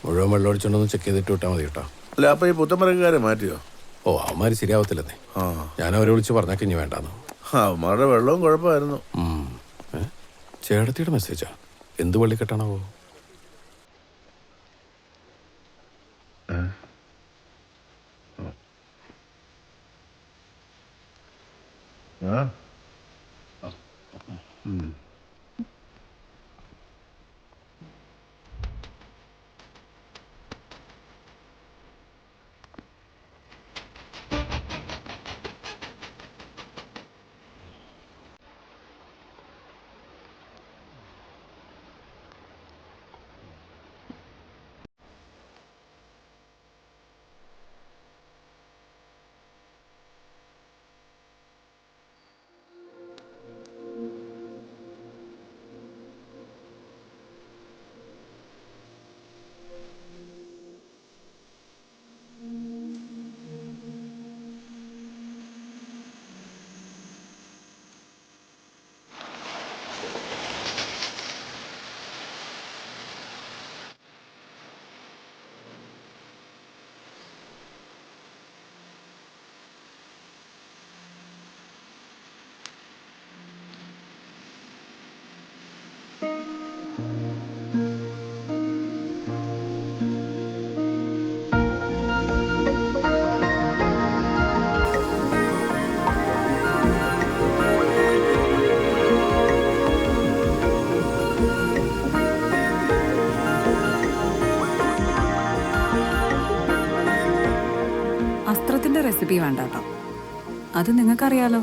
മുഴുവൻ വെള്ളം ഒഴിച്ചോണ്ടൊന്ന് ചെക്ക് ചെയ്തിട്ട് വിട്ടാൽ മതി കേട്ടോ. അല്ല അപ്പൊ ഈ പുത്തമ്പരക്കാരെ മാറ്റിയോ? ഓ അവന്മാര് ശരിയാവത്തില്ലെന്നേ. ഞാൻ അവരെ വിളിച്ച് പറഞ്ഞാൽ ഇനി വേണ്ടാന്ന്. അവന്മാരുടെ വെള്ളവും കുഴപ്പമായിരുന്നു. ചേട്ടത്തിയുടെ മെസ്സേജാ. എന്ത് വള്ളിക്കെട്ടാണാവോ? അസ്ത്രത്തിന്റെ റെസിപ്പി വേണ്ട കേട്ടോ, അത് നിങ്ങൾക്കറിയാലോ.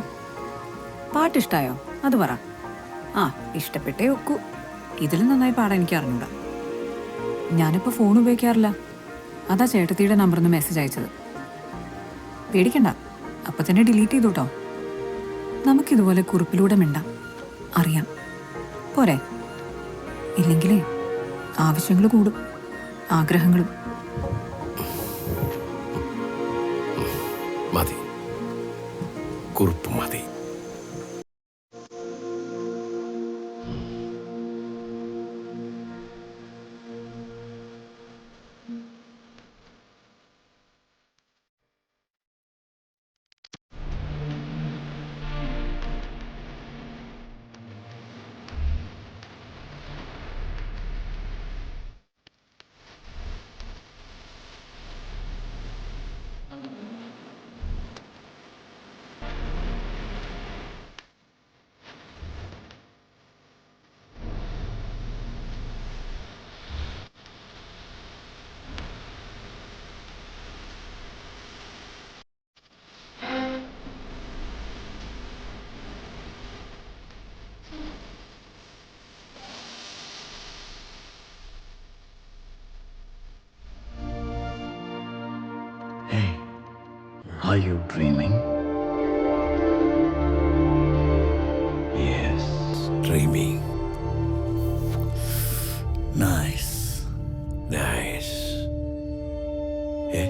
പാട്ടിഷ്ടായോ അത് പറ. ആ ഇഷ്ടപ്പെട്ടേ ഒക്കൂ. ഇതിലും നന്നായി പാടാൻ എനിക്ക് അറിഞ്ഞൂടാ. ഞാനിപ്പോൾ ഫോൺ ഉപയോഗിക്കാറില്ല, അതാ ചേട്ടത്തിയുടെ നമ്പറിൽ നിന്ന് മെസ്സേജ് അയച്ചത്. പേടിക്കണ്ട, അപ്പൊ തന്നെ ഡിലീറ്റ് ചെയ്തു കേട്ടോ. നമുക്കിതുപോലെ കുറിപ്പിലൂടെ മിണ്ടാം, അറിയാം പോരെ? ഇല്ലെങ്കിലേ ആവശ്യങ്ങൾ കൂടും, ആഗ്രഹങ്ങളും. മതി, കുറിപ്പ് മതി. Hey, are you dreaming? Yes, dreaming. Nice. Nice. Eh?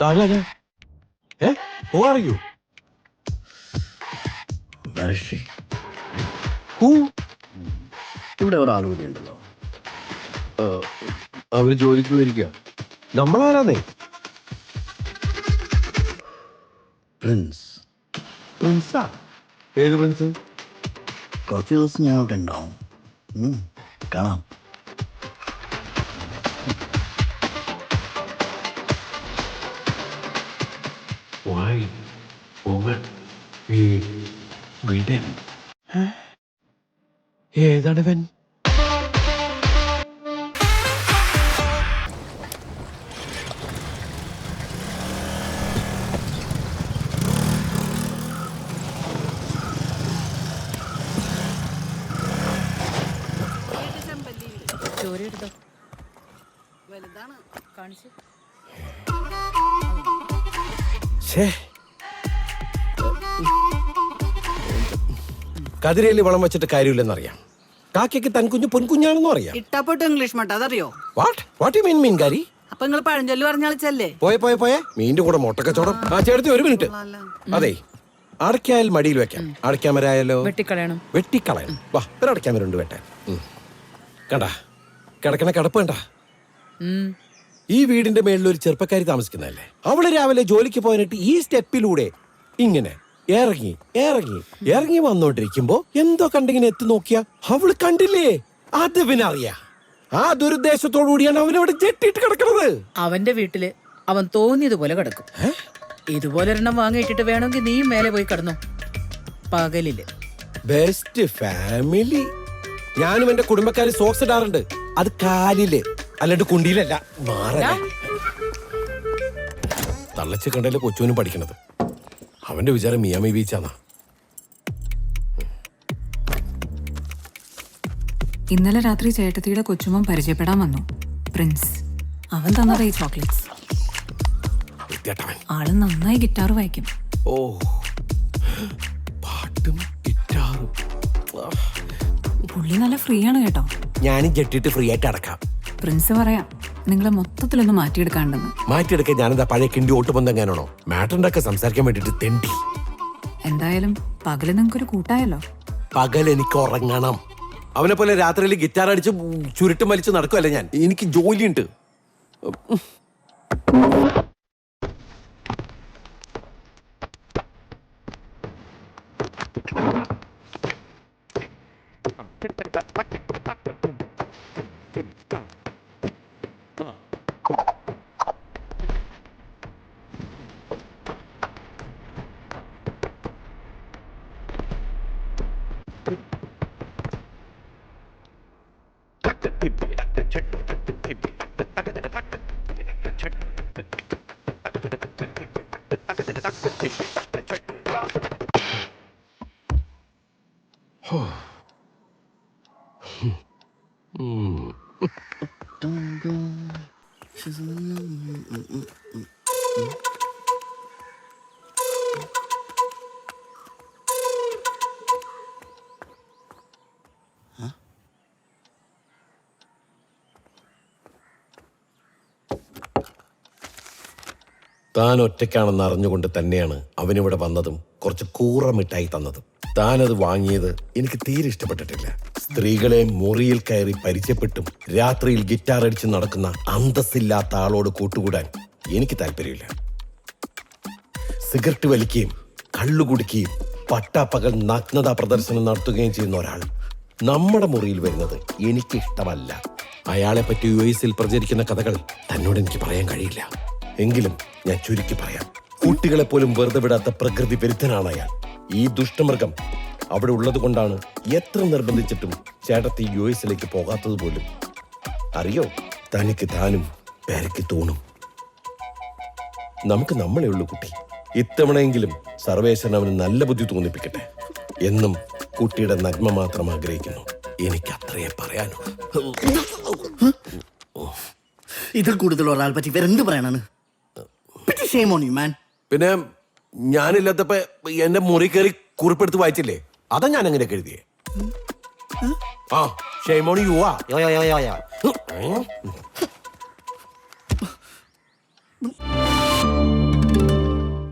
Dale. Eh? Who are you? Where is she? Who? ഇവിടെ ഒരാൾ കൂടി ഉണ്ടല്ലോ. അവര് ജോലിക്ക് പോയിരിക്കുക. നമ്മളാരാന്നേ? പ്രിൻസ്. പ്രിൻസാ? ഏത് പ്രിൻസ്? കുറച്ച് ദിവസം ഞാൻ അവിടെ ഉണ്ടാവും. കാണാം. Why? Woman? വീടൻ. ഏതാണിവൻ? കതിരേലി വളം വെച്ചിട്ട് കാര്യമില്ലെന്നറിയാം. കാക്കയ്ക്ക് തൻ കുഞ്ഞു പൊൻകുഞ്ഞാണെന്നും അറിയാം. ഇഷ്ടപ്പെട്ടു ഇംഗ്ലീഷ് മട്ട അതറിയോ? What you mean മീൻകാരി? അപ്പൊ നിങ്ങൾ പഴഞ്ചൊല്ലി പറഞ്ഞാളിച്ചല്ലേ? പോയെ മീൻ്റെ കൂടെ മുട്ടക്കച്ചവടം. ചേർത്തി ഒരു മിനിറ്റ്. അതെ, അടയ്ക്കായാൽ മടിയിൽ വെക്കാം. അടയ്ക്കാമരായാലോ വെട്ടിക്കളയണം. വാ, ഒരു അടയ്ക്കാമരുണ്ട് വെട്ടാൻ. കണ്ടാ, കിടക്കണ കിടപ്പ് കണ്ട. ഈ വീടിന്റെ മേളിൽ ഒരു ചെറുപ്പക്കാരി താമസിക്കുന്നതല്ലേ. അവള് രാവിലെ ജോലിക്ക് പോയിട്ട് ഈ സ്റ്റെപ്പിലൂടെ ഇങ്ങനെ ഇറങ്ങി ഇറങ്ങി ഇറങ്ങി വന്നോണ്ടിരിക്കുമ്പോ എന്തോ കണ്ടിങ്ങനെ എത്തി നോക്കിയാ അവള് കണ്ടില്ലേ. അത് പിന്നെ അറിയാ. ആ ദുരുദ്ദേശത്തോടു കൂടിയാണ് അവനവിടെ ജെട്ടിട്ട് കിടക്കുന്നത്. അവന്റെ വീട്ടില് അവൻ തോന്നിയതുപോലെ കിടക്കും. ഇതുപോലെ ഒരെണ്ണം വാങ്ങിയിട്ടിട്ട് വേണമെങ്കിൽ നീ മേലെ പോയി കിടന്നു പകലില്. Best family. ഞാനും എന്റെ കുടുംബക്കാര് സോക്സ് ഇടാറുണ്ട്. അത് കാലില് അല്ലാണ്ട് കുണ്ടിയിലല്ല. മാറല്ല. തള്ളച്ച് കണ്ടല്ലേ കൊച്ചുവിനും പഠിക്കണത്. അവന്റെ വിചാരം മിയാമി ബീച്ചാന്നാ. ഇന്നലെ രാത്രി ചേട്ടത്തിയുടെ കൊച്ചുമോൻ പരിചയപ്പെടാൻ വന്നു, പ്രിൻസ്. അവൻ തന്നതാ ഈ ചോക്ലേറ്റ്സ്. വൃത്തികെട്ടവൻ. ആള് നന്നായി ഗിറ്റാർ വായിക്കും. ഓ, പാട്ടും ഗിറ്റാറും. പുള്ളി നല്ല ഫ്രീ ആണ് കേട്ടോ. ഞാനും ജെട്ടിട്ട് ഫ്രീ ആയിട്ട് അടക്കാം. പ്രിൻസ് പറയാം നിങ്ങളെ മൊത്തത്തിലൊന്ന് മാറ്റിയെടുക്കാണ്ടെന്ന്. മാറ്റിയെടുക്കാൻ ഞാനെന്താ പഴയ കിണ്ടി ഓട്ടുപൊന്തെങ്ങാനാണോ? മാറ്ററിന്റെ ഒക്കെ സംസാരിക്കാൻ വേണ്ടിട്ട് തെണ്ടി. എന്തായാലും പകല് നിങ്ങൾക്കൊരു കൂട്ടായല്ലോ. പകൽ എനിക്ക് ഉറങ്ങണം. അവനെ പോലെ രാത്രിയിൽ ഗിറ്റാർ അടിച്ച് ചുരുട്ടും വലിച്ച് നടക്കുമല്ല ഞാൻ. എനിക്ക് ജോലിയുണ്ട്. താൻ ഒറ്റയ്ക്കാണെന്ന് അറിഞ്ഞുകൊണ്ട് തന്നെയാണ് അവനിവിടെ വന്നതും കുറച്ച് കൂറ മിഠായി തന്നതും. താനത് വാങ്ങിയത് എനിക്ക് തീരെ ഇഷ്ടപ്പെട്ടിട്ടില്ല. സ്ത്രീകളെ മുറിയിൽ കയറി പരിചയപ്പെട്ടും രാത്രിയിൽ ഗിറ്റാർ അടിച്ച് നടക്കുന്ന അന്തസ്സില്ലാത്ത ആളോട് കൂട്ടുകൂടാൻ എനിക്ക് താല്പര്യമില്ല. സിഗരറ്റ് വലിക്കുകയും കള്ളുകുടിക്കുകയും പട്ടാപ്പകൽ നഗ്നതാ പ്രദർശനം നടത്തുകയും ചെയ്യുന്ന ഒരാൾ നമ്മുടെ മുറിയിൽ വരുന്നത് എനിക്കിഷ്ടമല്ല. അയാളെ പറ്റി യുഎസിൽ പ്രചരിക്കുന്ന കഥകൾ തന്നോട് എനിക്ക് പറയാൻ കഴിയില്ല. എങ്കിലും ഞാൻ ചുരുക്കി പറയാം. കുട്ടികളെ പോലും വെറുതെ വിടാത്ത പ്രകൃതി വിരുദ്ധനാണ് അയാൾ. ഈ ദുഷ്ടമൃഗം അവിടെ ഉള്ളത് കൊണ്ടാണ് എത്ര നിർബന്ധിച്ചിട്ടും ചേട്ടത്തി യുഎസിലേക്ക് പോകാത്തത് പോലും. അറിയോ, തനിക്ക് താനും പേരയ്ക്ക് തോന്നും. നമുക്ക് നമ്മളെ ഉള്ളൂ കുട്ടി. ഇത്തവണയെങ്കിലും സർവേശ്വരൻ അവന് നല്ല ബുദ്ധി തോന്നിപ്പിക്കട്ടെ. എന്നും കുട്ടിയുടെ നന്മ മാത്രം ആഗ്രഹിക്കുന്നു. എനിക്ക് അത്രയേ പറയാനോ. ഇതിൽ കൂടുതൽ ഒരാൾ പറ്റി വേറെന്ത് പറയാനാണ്? Shame on you, man. പിന്നെ ഞാനില്ലാത്തപ്പോ എന്റെ മുറി കയറി കുറിപ്പെടുത്ത് വായിച്ചില്ലേ? അതാ ഞാൻ അങ്ങനെ എഴുതിയേ. ആ, ഷെയ്മോൺ യുവാ.